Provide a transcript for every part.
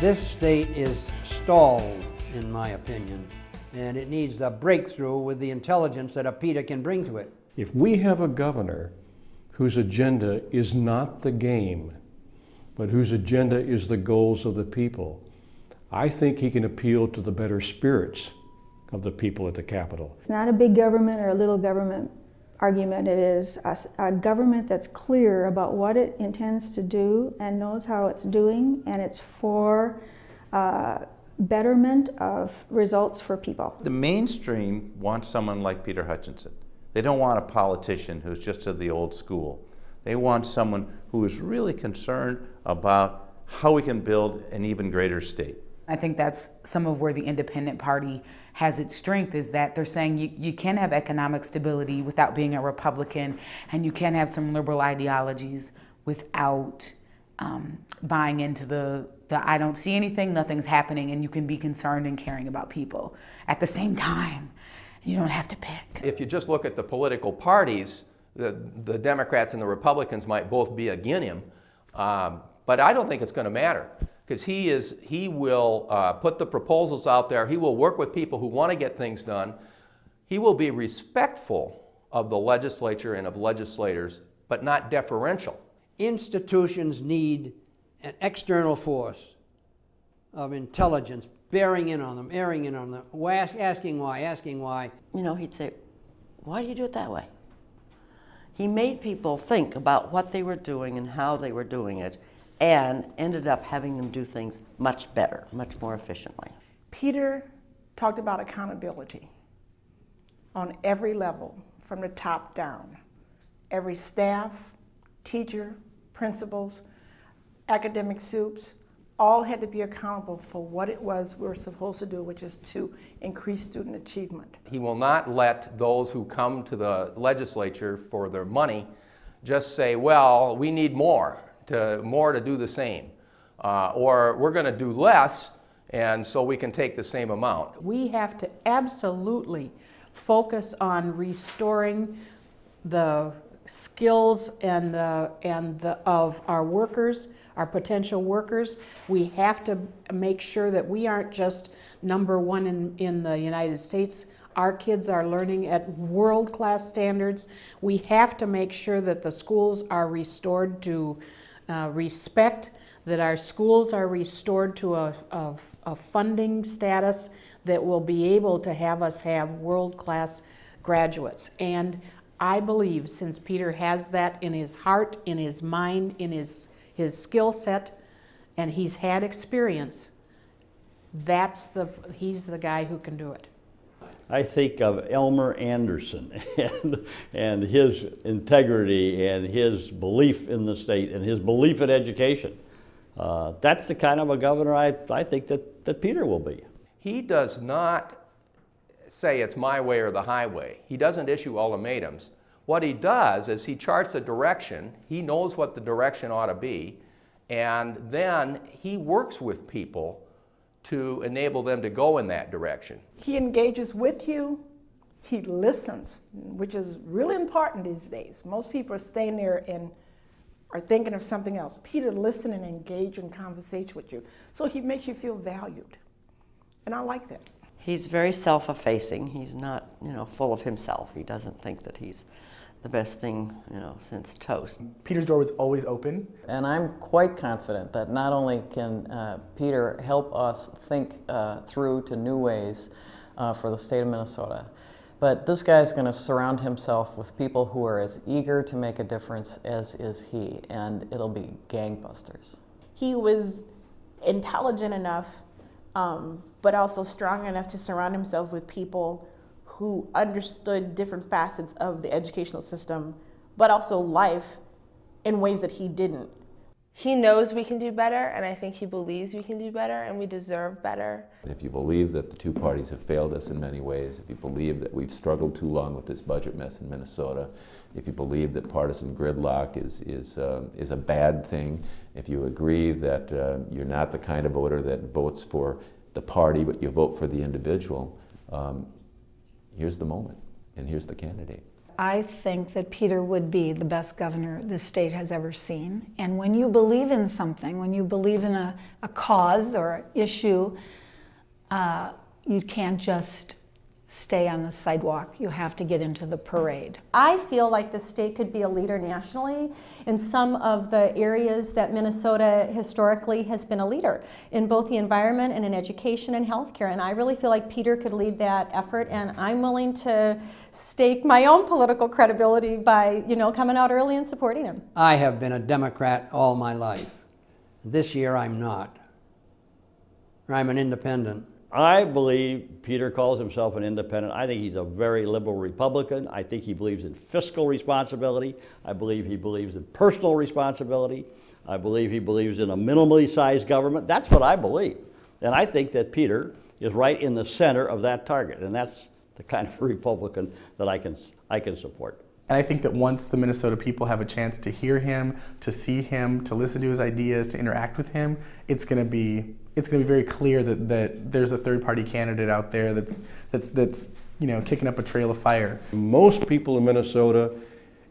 This state is stalled, in my opinion, and it needs a breakthrough with the intelligence that a Peter can bring to it. If we have a governor whose agenda is not the game, but whose agenda is the goals of the people, I think he can appeal to the better spirits of the people at the Capitol. It's not a big government or a little government argument. It is a government that's clear about what it intends to do and knows how it's doing, and it's for betterment of results for people. The mainstream wants someone like Peter Hutchinson. They don't want a politician who's just of the old school. They want someone who is really concerned about how we can build an even greater state. I think that's some of where the independent party has its strength, is that they're saying you can have economic stability without being a Republican, and you can have some liberal ideologies without buying into the I don't see anything, nothing's happening, and you can be concerned and caring about people. At the same time, you don't have to pick. If you just look at the political parties, the Democrats and the Republicans might both be against him, but I don't think it's going to matter, because he will put the proposals out there. He will work with people who want to get things done. He will be respectful of the legislature and of legislators, but not deferential. Institutions need an external force of intelligence bearing in on them, airing in on them, asking why. You know, he'd say, why do you do it that way? He made people think about what they were doing and how they were doing it, and ended up having them do things much better, much more efficiently. Peter talked about accountability on every level, from the top down. Every staff, teacher, principals, academic soups, all had to be accountable for what it was we were supposed to do, which is to increase student achievement. He will not let those who come to the legislature for their money just say, well, we need more to do the same, or we're going to do less, and so we can take the same amount. We have to absolutely focus on restoring the skills of our workers, our potential workers. We have to make sure that we aren't just number one in the United States. Our kids are learning at world-class standards. We have to make sure that the schools are restored to respect, that our schools are restored to a funding status that will be able to have us have world-class graduates. And I believe, since Peter has that in his heart, in his mind, in his skill set, and he's had experience, he's the guy who can do it. I think of Elmer Anderson and his integrity and his belief in the state and his belief in education. That's the kind of a governor I think that Peter will be. He does not say it's my way or the highway. He doesn't issue ultimatums. What he does is he charts a direction. He knows what the direction ought to be, and then he works with people to enable them to go in that direction. He engages with you, he listens, which is really important these days. Most people are staying there and are thinking of something else. Peter listens and engages in conversation with you, so he makes you feel valued, and I like that. He's very self-effacing. He's not, full of himself. He doesn't think that he's the best thing, since toast. Peter's door was always open. And I'm quite confident that not only can Peter help us think through to new ways for the state of Minnesota, but this guy's going to surround himself with people who are as eager to make a difference as is he, and it'll be gangbusters. He was intelligent enough, but also strong enough to surround himself with people who understood different facets of the educational system, but also life in ways that he didn't. He knows we can do better, and I think he believes we can do better, and we deserve better. If you believe that the two parties have failed us in many ways, if you believe that we've struggled too long with this budget mess in Minnesota, if you believe that partisan gridlock is a bad thing, if you agree that you're not the kind of voter that votes for the party, but you vote for the individual, here's the moment, and here's the candidate. I think that Peter would be the best governor this state has ever seen. And when you believe in something, when you believe in a cause or issue, you can't just stay on the sidewalk. You have to get into the parade. I feel like the state could be a leader nationally in some of the areas that Minnesota historically has been a leader, in both the environment and in education and healthcare. And I really feel like Peter could lead that effort, and I'm willing to stake my own political credibility by, coming out early and supporting him. I have been a Democrat all my life. This year I'm not. I'm an independent. I believe Peter calls himself an independent. I think he's a very liberal Republican. I think he believes in fiscal responsibility. I believe he believes in personal responsibility. I believe he believes in a minimally sized government. That's what I believe. And I think that Peter is right in the center of that target. And that's the kind of Republican that I can support. And I think that once the Minnesota people have a chance to hear him, to see him, to listen to his ideas, to interact with him, it's going to be very clear that there's a third-party candidate out there that's kicking up a trail of fire. Most people in Minnesota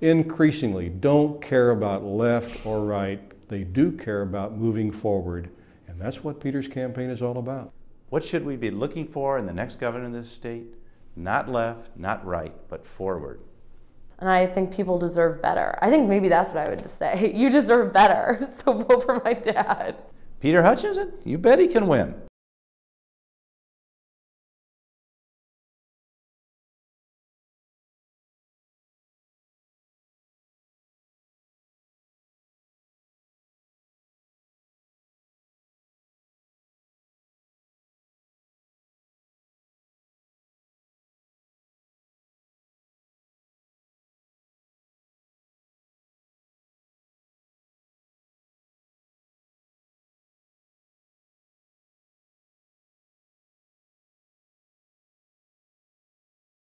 increasingly don't care about left or right. They do care about moving forward, and that's what Peter's campaign is all about. What should we be looking for in the next governor of this state? Not left, not right, but forward. And I think people deserve better. I think maybe that's what I would just say. You deserve better, so vote for my dad. Peter Hutchinson, you bet he can win.